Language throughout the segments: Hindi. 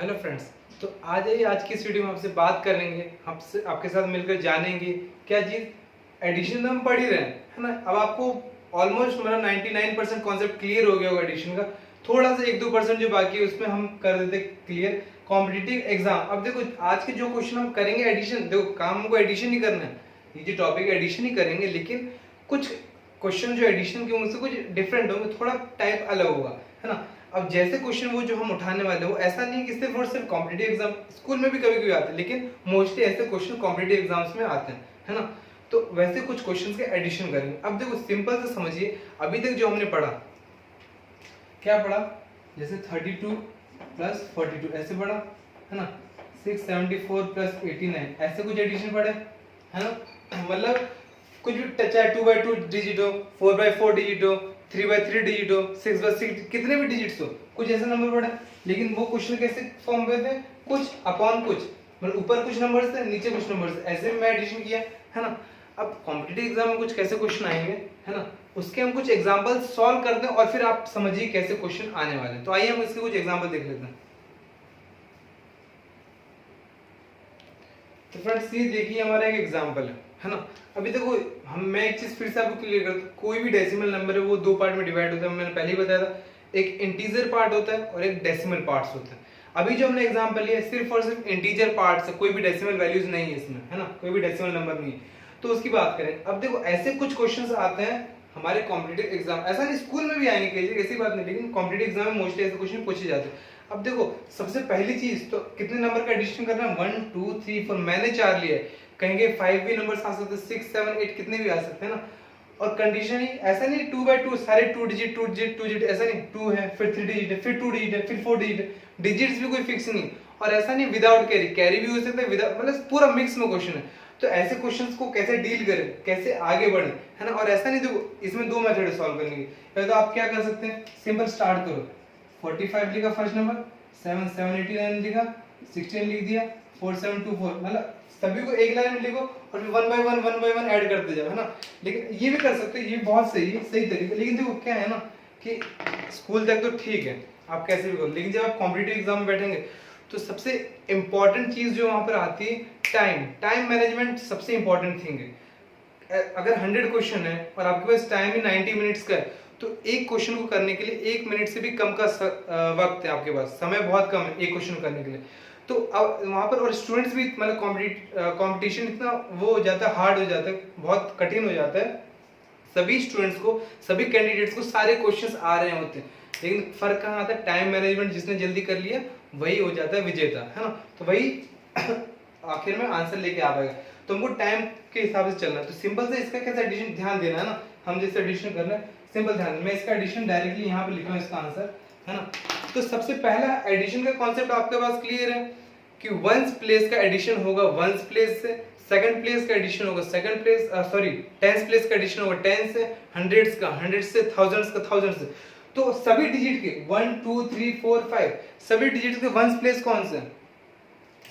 Hello friends. तो आज ही आज की इस वीडियो में आपसे बात करेंगे, आपसे आपके साथ मिलकर जानेंगे क्या चीज़ एडिशन तो हम पढ़ ही रहे हैं, है ना। अब आपको ऑलमोस्ट मतलब 99% कॉन्सेप्ट क्लियर हो गया होगा एडिशन का। थोड़ा सा 1-2% जो बाकी है उसमें हम कर देते क्लियर। कॉम्पिटिटिव एग्जाम, अब देखो आज के जो क्वेश्चन हम करेंगे एडिशन, देखो काम हमको एडिशन ही करना है, ये जो टॉपिक एडिशन ही करेंगे, लेकिन कुछ क्वेश्चन जो एडिशन के होंगे कुछ डिफरेंट होंगे, थोड़ा टाइप अलग होगा, है ना। अब जैसे क्वेश्चन वो जो हम उठाने वाले हैं वो ऐसा नहीं कि सिर्फ और सिर्फ कॉम्पिटिटिव एग्जाम, स्कूल में भी कभी कभी आते हैं, लेकिन मोस्टली ऐसे क्वेश्चन कॉम्पिटिटिव एग्जाम्स में आते हैं, है ना। तो वैसे कुछ क्वेश्चंस के एडिशन करेंगे। अब देखो सिंपल से समझिए, अभी तक जो हमने पढ़ा, क्या पढ़ा, जैसे 32 प्लस 42 ऐसे पढ़ा, है ना। 674 प्लस 89 ऐसे कुछ एडिशन पढ़े, है ना। मतलब कुछ भी चाहे 2/2 डिजिट हो, 4/4 डिजिट हो, 3/3 डिजिट हो, 6/6 कितने भी डिजिट्स हो, कुछ ऐसे नंबर पढ़े। लेकिन वो क्वेश्चन कैसे फॉर्म पे थे, कुछ अपॉन कुछ, मतलब ऊपर कुछ नंबर्स थे नीचे कुछ नंबर्स थे, ऐसे मैं एडिशन किया, है ना। अब कॉम्पिटिटिव एग्जाम में कुछ कैसे क्वेश्चन आएंगे, है ना, उसके हम कुछ एग्जांपल सॉल्व करते हैं और फिर आप समझिए कैसे क्वेश्चन आने वाले हैं। तो आइए हम इसके कुछ एग्जांपल देख लेते हैं। तो फ्रेंड्स ये देखिए हमारा एक एग्जांपल है ना। अभी देखो मैं एक चीज फिर से आपको क्लियर कर दूं, कोई भी डेसिमल नंबर है वो दो पार्ट में डिवाइड होता है, मैंने पहले ही बताया था। एक इंटीजर पार्ट होता है और एक डेसिमल पार्ट्स होता है। अभी जो हमने एग्जांपल लिया सिर्फ और सिर्फ इंटीजर पार्ट्स है, कोई भी डेसिमल वैल्यूज नहीं है इसमें, है ना, कोई भी डेसिमल नंबर नहीं है। तो उसकी बात करें, अब देखो ऐसे कुछ क्वेश्चंस आते हैं हमारे कॉम्पिटिटिव एग्जाम, ऐसा नहीं स्कूल में भी आएंगे कई जगह, ऐसी बात नहीं, लेकिन कॉम्पिटिटिव एग्जाम में मोस्टली ऐसे क्वेश्चन पूछे जाते हैं। अब देखो सबसे पहली चीज तो कितने नंबर का एडिशन करना है, 1 2 3 4, मैंने 4 लिया है, कहेंगे 5 भी नंबर्स आ सकते हैं, 6 7 8 कितने भी आ सकते हैं ना। और कंडीशन ही ऐसा नहीं 2/2 सारे 2 डिजिट 2 डिजिट 2 डिजिट, ऐसा नहीं, 2 है फिर 3 डिजिट है फिर 2 डिजिट है फिर 4 डिजिट है, डिजिट्स भी कोई फिक्स नहीं। और ऐसा नहीं विदाउट कैरी, कैरी भी हो सकता है विदाउट, मतलब पूरा मिक्स में क्वेश्चन है। तो ऐसे क्वेश्चंस को कैसे डील करें, कैसे आगे बढ़े, है ना। और ऐसा नहीं, देखो इसमें दो मेथड है सॉल्व करने की। पहले तो आप क्या कर सकते हैं, सिंपल स्टार्ट करो, 45 लिखा फर्स्ट नंबर, 7 789 लिखा, 16 लिख दिया, 4724, मतलब सभी को एक लाइन में लिखो और फिर 1 बाय 1 ऐड करते जाओ, है ना। लेकिन ये भी कर सकते हो, ये बहुत सही है, सही तरीका। लेकिन देखो क्या है ना कि स्कूल तक तो ठीक है आप कैसे भी करो, लेकिन जब आप कॉम्पिटिटिव एग्जाम में बैठेंगे तो सबसे इंपॉर्टेंट चीज जो वहां पर आती है टाइम मैनेजमेंट सबसे इंपॉर्टेंट थिंग है। अगर 100 क्वेश्चन है और आपके पास टाइम ही 90 मिनट्स का है, तो एक क्वेश्चन को करने के लिए 1 मिनट से भी कम का वक्त है आपके पास, समय बहुत कम है एक क्वेश्चन करने के लिए। तो अब वहां पर और स्टूडेंट्स भी मतलब कंपटीशन इतना वो हो जाता है, हार्ड हो जाता है, बहुत कठिन हो जाता है। सभी स्टूडेंट्स को, सभी कैंडिडेट्स को सारे क्वेश्चंस आ रहे होते हैं, लेकिन फर्क कहाँ आता है, टाइम मैनेजमेंट जिसने जल्दी कर लिया वही हो जाता है विजेता, है ना। तो वही आखिर में आंसर लेके आ पाएगा। तो हमको टाइम के हिसाब से चलना है। तो सिंपल से इसका कैसे एडिशन ध्यान देना है ना, हम जैसे एडिशन कर रहे हैं सिंपल ध्यान, मैं इसका एडिशन डायरेक्टली यहाँ पे लिख रहा हूँ इसका आंसर, है ना। तो सबसे पहला एडिशन का कॉन्सेप्ट आपके पास क्लियर है कि वंस प्लेस का एडिशन होगा वंस प्लेस से, सेकंड प्लेस का एडिशन होगा second place, sorry tens place का एडिशन होगा टेंस से, हंड्रेड्स का हंड्रेड से, थाउजेंड्स का थाउजेंड से। तो सभी डिजिट के 1 2 3 4 5 सभी डिजिट के वंस प्लेस कौन से,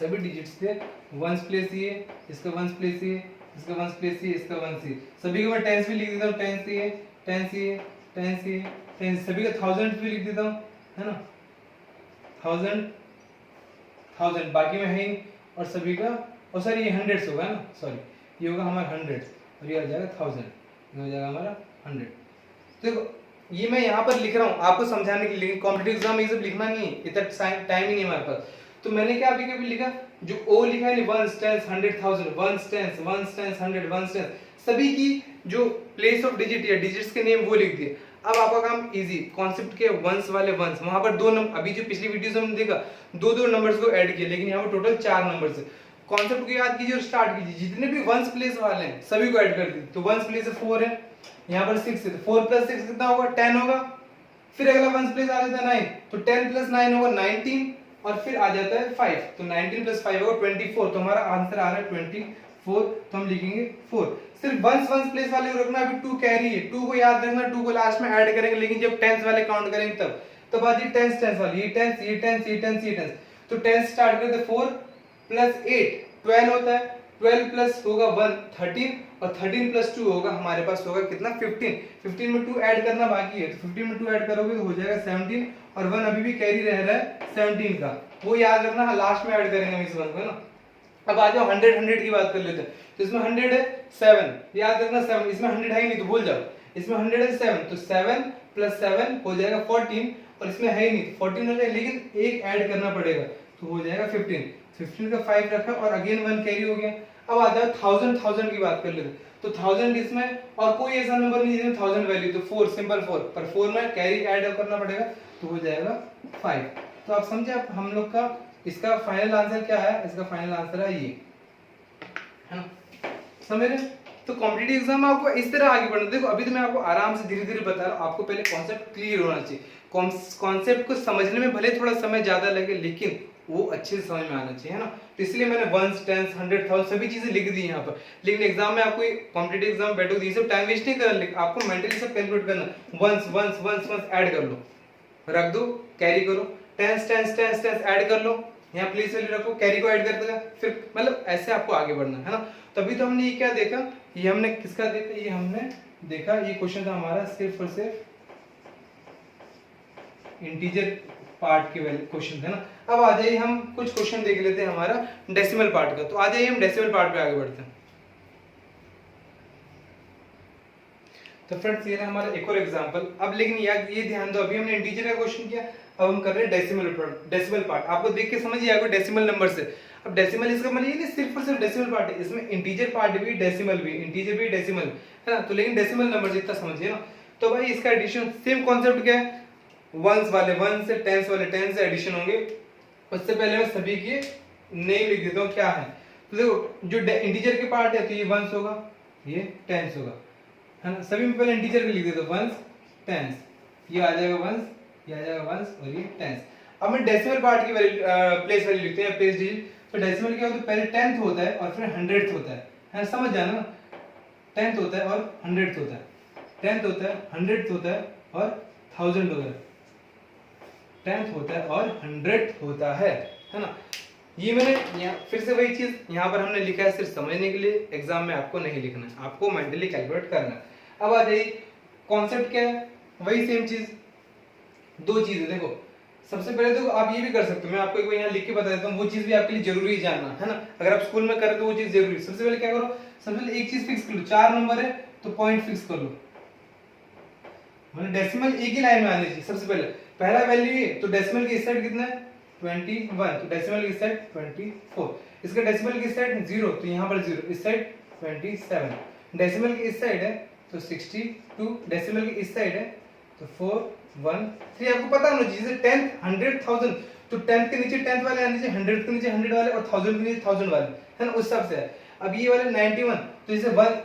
सभी डिजिट्स के वंस प्लेस ये, इसका वंस प्लेस ये, इसका वंस प्लेस ये, इसका वंस ये, सभी के मैं टेंस भी लिख देता हूँ, टेंस ये टेंस ये टेंस ये टेंस, सभी का थाउजेंड भी लिख देता हूँ, है ना, थाउजेंड थाउजेंड, बाकी में है। और सभी का, और सर ये हंड्रेड्स होगा ना, सॉरी ये होगा हमारा हंड्रेड्स और ये आ जाएगा थाउजेंड, ये हो जाएगा हमारा 100। देखो ये मैं यहाँ पर लिख रहा हूँ आपको समझाने के लिए, कॉम्पिटिटिव एग्जाम में ये सब लिखना नहीं है, इतना टाइम ही नहीं हमारे पास। तो मैंने क्या अभी कभी लिखा, जो ओ लिखा है ones tens 100,000, ones tens 100, ones tens, सभी की जो प्लेस ऑफ डिजिट या डिजिट्स के नेम वो लिख दिए। अब आपका काम इजी, कॉन्सेप्ट के वंस वाले वंस, वहां पर दो नंबर, अभी जो पिछली वीडियोस में हमने देखा दो दो नंबर्स को ऐड किया, लेकिन यहाँ पर टोटल 4 नंबर्स है। कॉन्सेप्ट को याद कीजिए और स्टार्ट कीजिए, जितने भी वंस प्लेस वाले हैं सभी को ऐड कर दीजिए। तो वंस प्लेस 4 है, यहाँ पर 6 है, 4 + 6 कितना होगा, 10 होगा। फिर अगला वंस प्लेस आ जाता है 9, तो 10 + 9 होगा 19, और फिर आ जाता है 5, तो 19 + 5 होगा 24। तो हमारा आंसर आ रहा है 24, तो हम लिखेंगे 4। सिर्फ वंस प्लेस वाले को रखना, अभी 2 कैरी है, 2 को याद रखना, 2 को लास्ट में ऐड करेंगे, लेकिन जब टेंस वाले काउंट करेंगे तब आती है टेंस वाली, ये टेंस ये टेंस ये टेंस ये टेंस। तो टेंस स्टार्ट करते 4 + 8 12 होता है, 12 प्लस होगा 1 13, और 13 प्लस 2 होगा हमारे पास होगा कितना 15। 15 में 2 ऐड करना बाकी है, तो 15 में 2 ऐड करोगे तो हो जाएगा 17, और 1 अभी भी कैरी रह रहा है 17 का, वो याद रखना, लास्ट में ऐड करेंगे हम इस 1 को, है ना। अब आ जाओ 100 की बात कर लेते हैं, तो इसमें 100 है 7, याद रखना 7, इसमें 100 है ही नहीं तो भूल जाओ, इसमें 100 है 7, तो 7 प्लस 7 हो जाएगा 14, और इसमें है ही नहीं 14 हो जाएगा, लेकिन एक ऐड करना पड़ेगा तो हो जाएगा 15। 15 का 5 रखा और अगेन 1 कैरी हो गया। अब आ जाओ 1000 की बात कर लेते हैं, तो 1000 इसमें और कोई ऐसा नंबर नहीं जिसमें 1000 वैल्यू, तो 4 सिंपल 4, पर 4 में कैरी ऐड करना पड़ेगा तो हो जाएगा 5। तो आप समझे, आप हम लोग का इसका फाइनल आंसर क्या है, इसका फाइनल आंसर है ये, है ना, समझ रहे। तो कॉम्पिटिटिव एग्जाम में आपको इस तरह आगे बढ़ना, देखो अभी तो मैं आपको आराम से धीरे धीरे बता रहा हूँ, आपको पहले कॉन्सेप्ट क्लियर होना चाहिए, कॉन्सेप्ट को समझने में भले थोड़ा समय ज्यादा लगे लेकिन वो अच्छे से समझ में आना चाहिए, है ना। तो इसलिए मैंने वंस, टेंस, 100,000 सभी चीजें लिख दी यहाँ पर, लेकिन एग्जाम में आपको कॉम्पिटिटिव एग्जाम बैठो ये सब टाइम वेस्ट नहीं करना, आपको मेंटली सब कैलकुलेट करना, ones ones ones ones add कर लो, रख दो, कैरी करो, tens tens tens tens add कर लो, यहाँ प्लेस वैल्यू रखो, कैरी को ऐड कर देगा, फिर मतलब ऐसे आपको आगे बढ़ना है ना। तभी तो हमने ये क्या देखा, ये हमने किसका देखा, ये हमने देखा, ये क्वेश्चन था हमारा सिर्फ और सिर्फ इंटीजर पार्ट के क्वेश्चन थे ना। अब आ जाइए हम कुछ क्वेश्चन देख लेते हैं हमारा डेसिमल पार्ट का, तो आ जाइए हम डेसिमल पार्ट पे आगे बढ़ते हैं। तो फ्रेंड्स ये रहा हमारा एक और एग्जांपल। अब लेकिन ये ध्यान दो, अभी हमने इंटीजर का क्वेश्चन किया, अब हम कर रहे हैं डेसिमल पार्ट। आपको देख के समझ आएगा डेसिमल नंबर से। अब डेसिमल इसका मतलब ये नहीं सिर्फ और सिर्फ डेसिमल पार्ट है, इसमें इंटीजर पार्ट भी, डेसिमल भी, इंटीजर भी डेसिमल, है ना। तो लेकिन डेसिमल नंबर जितना समझिए ना। तो भाई इसका एडिशन सेम कॉन्सेप्ट क्या है, वंस वाले वन से, टेंस वाले टेंस से एडिशन होंगे। उससे पहले मैं सभी की नेम लिख देता हूँ क्या है। तो देखो जो इंटीजर के पार्ट है तो ये वंस होगा, ये टेंस होगा, है ना। सभी में पहले इंटीजर के लिख देता हूँ, वंस टेंस, ये आ जाएगा वंस, ये आ जाएगा वंस और ये टेंस। अब मैं डेसिमल पार्ट की प्लेस वैल्यू लिखते हैं, प्लेस डिजिट। तो डेसिमल क्या होता है, पहले टेंथ होता है और फिर 100th होता है, समझ जाना। टेंथ होता है और 100th होता है, टेंथ होता है, 100th होता है और 1000 होता है, टेंथ होता है और 100th होता है ना। ये मैंने यहाँ फिर से वही चीज यहाँ पर हमने लिखा है सिर्फ समझने के लिए, एग्जाम में आपको नहीं लिखना है, आपको मेंटली कैलकुलेट करना है। अब आ जाइए कॉन्सेप्ट क्या है, वही सेम चीज, दो चीजें देखो। सबसे पहले तो आप ये भी कर सकते हो, मैं आपको एक बार यहाँ लिख के बता देता हूँ, वो चीज भी आपके लिए जरूरी जानना, है ना। अगर आप स्कूल में करें तो वो चीज जरूरी। सबसे पहले क्या करो, सबसे पहले एक चीज फिक्स कर लो, 4 नंबर है तो पॉइंट फिक्स कर लो, मतलब डेसिमल एक ही लाइन में आनी चाहिए। सबसे पहले पहला वैल्यू है तो डेसिमल की साइड कितना है 21, तो डेसिमल की साइड 24, इसका डेसिमल की साइड 0 तो यहाँ पर 0, इस साइड 27, डेसिमल की इस साइड है तो 62, डेसिमल की इस साइड है तो 4 1 3। आपको पता होना चाहिए 10th 100 1000, तो 10th के नीचे 10th वाले आने चाहिए, 100 के नीचे 100 वाले और 1000 के नीचे 1000 वाले, है ना, उस हिसाब से है। अब ये वाले 91 तो इसे 1,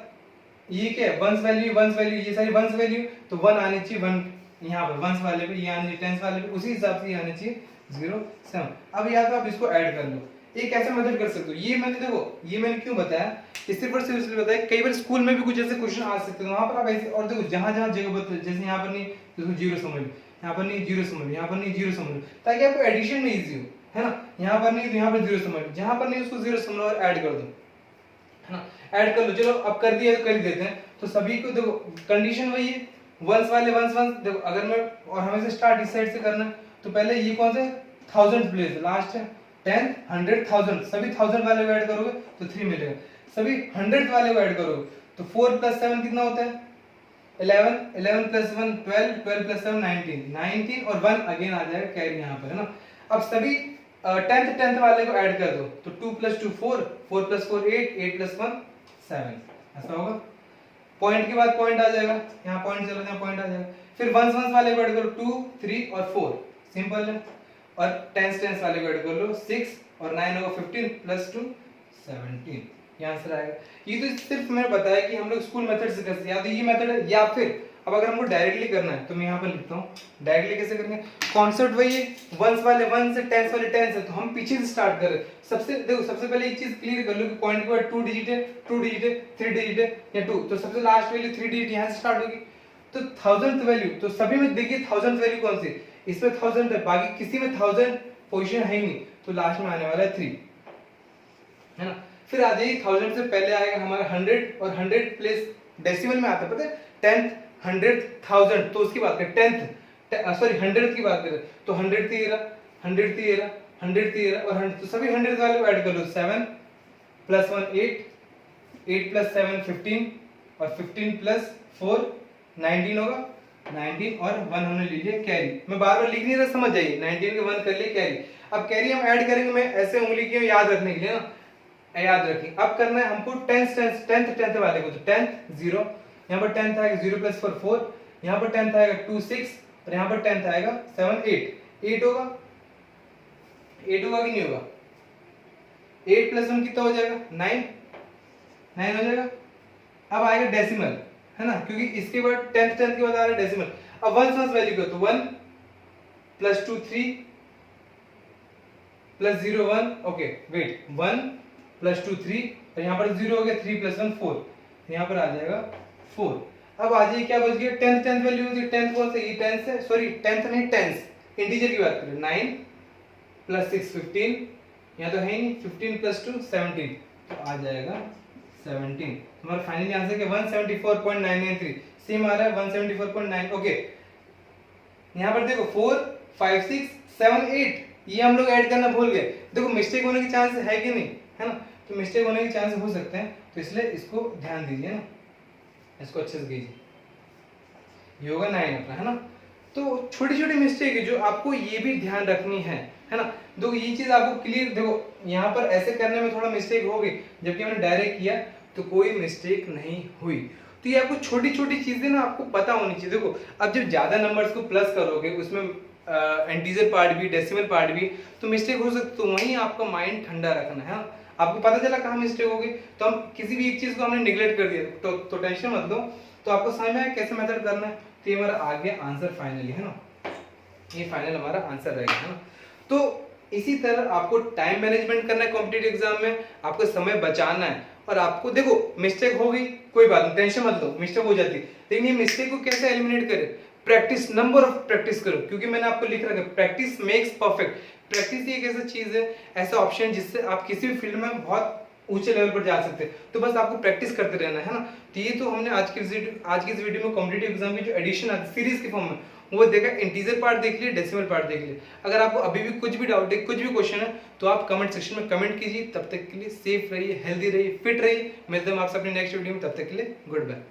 ये क्या है वंस वैल्यू, ये सारी वंस वैल्यू, तो 1 आनी चाहिए 1 यहाँ पर वंस वाले पे, ये आनी चाहिए टेंस वाले पे, उसी हिसाब से ये आनी चाहिए 0 7। अब या तो आप इसको ऐड कर लो, एक ऐसा मेथड कर सकते हो। ये मैंने देखो, ये मैंने क्यों बताया, इससे पर सिर्फ इसलिए बताया, कई बार स्कूल में भी कुछ ऐसे क्वेश्चन आ सकते हैं, वहां पर आप ऐसे, और देखो जहां जहां जगह बता, जैसे यहाँ पर नहीं तो 0 समझ लो, यहाँ पर नहीं 0 समझ लो, यहाँ पर नहीं 0 समझ लो, ताकि आपको एडिशन में इजी हो, है ना। यहाँ पर नहीं तो यहाँ पर 0 समझ लो, जहां पर नहीं उसको 0 समझ लो और ऐड कर दो, है ना, ऐड कर लो। चलो अब कर दिया तो कर ही देते हैं। तो सभी को देखो कंडीशन वही है, वंस वाले वंस वंस देखो, अगर मैं, और हमें से स्टार्ट इस साइड से करना है, तो पहले ये कौन सा 1000th प्लेस लास्ट है, 10 100 1000, सभी 1000 वाले को ऐड करोगे तो 3 मिलेगा, सभी 100th वाले को ऐड करोगे तो 4 + 7 कितना होता है 11, 11 + 1 12, 12 + 7 19, 19 और 1 अगेन आ जाएगा कैरी यहाँ पर, है ना। अब सभी 10th वाले को ऐड कर दो तो 2 + 2 4, 4 + 4 8, 8 + 1 7, ऐसा होगा। पॉइंट के बाद पॉइंट आ जाएगा, यहाँ पॉइंट चलो, यहाँ पॉइंट आ जाएगा। फिर वंस वंस वाले को ऐड करो 2 3 और 4, सिंपल है। और टेंस वाले को ऐड कर लो 6 और 9 होगा 15 + 2 17, ये आंसर आएगा। ये तो सिर्फ मैंने बताया कि हम लोग स्कूल मेथड से करते हैं, या तो ये मेथड है, या फिर अब अगर हमको डायरेक्टली करना है तो मैं यहाँ पर लिखता हूँ डायरेक्टली कैसे करेंगे। कॉन्सेप्ट वही है, वंस वाले वंस से, टेंस वाले टेंस है, तो हम पीछे से स्टार्ट कर रहे हैं। सबसे देखो, सबसे पहले एक चीज क्लियर कर लो कि पॉइंट के बाद 2 डिजिट है, 2 डिजिट है, 3 डिजिट है या 2, तो सबसे लास्ट वैल्यू 3 डिजिट यहाँ से स्टार्ट होगी। तो 1000th वैल्यू, तो सभी में देखिए 1000th वैल्यू कौन सी, इसमें 1000 है, बाकी किसी में 1000 पोजीशन है ही नहीं, तो लास्ट में आने वाला है 3, है ना। फिर आ जाइए 1000 से पहले आएगा हमारा 100 और 100 प्लेस डेसिमल में आता है, पता है 10th 100th 1000, तो उसकी बात करें 10th सॉरी 100th की बात करें तो 100th ये रहा, 100th ये रहा, 100th ये रहा और 100, तो सभी 100th वाले ऐड कर लो। 7 + 1 8, 8 + 7 15 और 15 + 4 19 होगा, 19 और 1 हमने ले लिया कैरी। मैं बार बार लिख नहीं रहा, समझ जाइए 19 के 1 कर लिए कैरी। अब कैरी हम ऐड करेंगे, मैं ऐसे उंगली की याद रखने के लिए ना, याद रखिए। अब करना है हमको 10th वाले को, तो 10th 0, यहाँ पर 10th आएगा 0 + 4 4, यहाँ पर 10th आएगा 2 6 और यहाँ पर 10th आएगा 7 8 8 होगा, 8 होगा कि नहीं होगा? 8 + 1 कितना हो जाएगा? 9 9 हो जाएगा। अब आएगा डेसिमल, है ना, क्योंकि इसके बाद 10th के बाद आ रहा है डेसिमल। अब वंस वैल्यू को, तो 1 + 2 3 + 0 1, ओके वेट, 1 + 2 3 और यहाँ पर 0 हो गया, 3 + 1 4, यहाँ पर आ जाएगा 4। अब आ जाइए क्या बच गया? 10th वैल्यू होती है, 10th कौन सा? ये 10th है, सॉरी 10th नहीं, 10th इंटीजर की बात करें। 9 + 6 15, यहाँ तो है ही नहीं, 15 + 2 17, तो आ जाएगा 17। हमारा फाइनली आंसर क्या? 174.993, सेम आ रहा है 174.9। ओके, यहाँ पर देखो 4 5 6 7 8 ये हम लोग ऐड करना भूल गए। देखो मिस्टेक होने की चांस है कि नहीं, है ना, तो मिस्टेक होने के चांस हो सकते हैं, तो इसलिए इसको ध्यान दीजिए ना, इसको अच्छे से कीजिए। ये होगा 9 अपना, है ना। तो छोटी छोटी मिस्टेक है जो आपको ये भी ध्यान रखनी है ना। देखो ये चीज आपको क्लियर, देखो यहाँ पर ऐसे करने में थोड़ा मिस्टेक हो गई, जबकि मैंने डायरेक्ट किया तो कोई मिस्टेक नहीं हुई। तो ये आपको छोटी छोटी चीजें ना आपको पता होनी चाहिए। देखो अब जब ज्यादा नंबर्स को प्लस करोगे, उसमें इंटीजर पार्ट भी डेसिमल पार्ट भी, तो मिस्टेक हो सकती, तो वहीं आपका माइंड ठंडा रखना है। आपको पता चला कहाँ मिस्टेक हो गई, तो हम किसी भी एक चीज को हमने निगलेक्ट कर दिया, तो टेंशन मत लो। तो आपको समझ में आया कैसे मेथड करना है। तो ये हमारा आ गया आंसर फाइनली, है ना, ये फाइनल हमारा आंसर रहेगा, है ना। तो इसी तरह आपको टाइम मैनेजमेंट करना है कॉम्पिटिटिव एग्जाम में, आपको समय बचाना है। और आपको देखो मिस्टेक हो गई, कोई बात नहीं, टेंशन मत लो, मिस्टेक हो जाती है, लेकिन ये मिस्टेक को कैसे एलिमिनेट करें? प्रैक्टिस, नंबर ऑफ प्रैक्टिस करो, क्योंकि मैंने आपको लिख रखा है प्रैक्टिस मेक्स परफेक्ट। प्रैक्टिस एक ऐसा चीज है, ऐसा ऑप्शन जिससे आप किसी भी फील्ड में बहुत ऊंचे लेवल पर जा सकते हैं। तो बस आपको प्रैक्टिस करते रहना है ना। तो ये तो हमने आज की इस वीडियो में कॉम्पिटिटिव एग्जाम की जो एडिशन आती है सीरीज के फॉर्म में, वो देखा, इंटीजर पार्ट देख लिया, डेसिमल पार्ट देख लिया। अगर आपको अभी भी कुछ भी डाउट है, कुछ भी क्वेश्चन है, तो आप कमेंट सेक्शन में कमेंट कीजिए। तब तक के लिए सेफ रहिए, हेल्दी रहिए, फिट रहिए। मिलते हैं आपसे अपने नेक्स्ट वीडियो में, तब तक के लिए गुड बाय।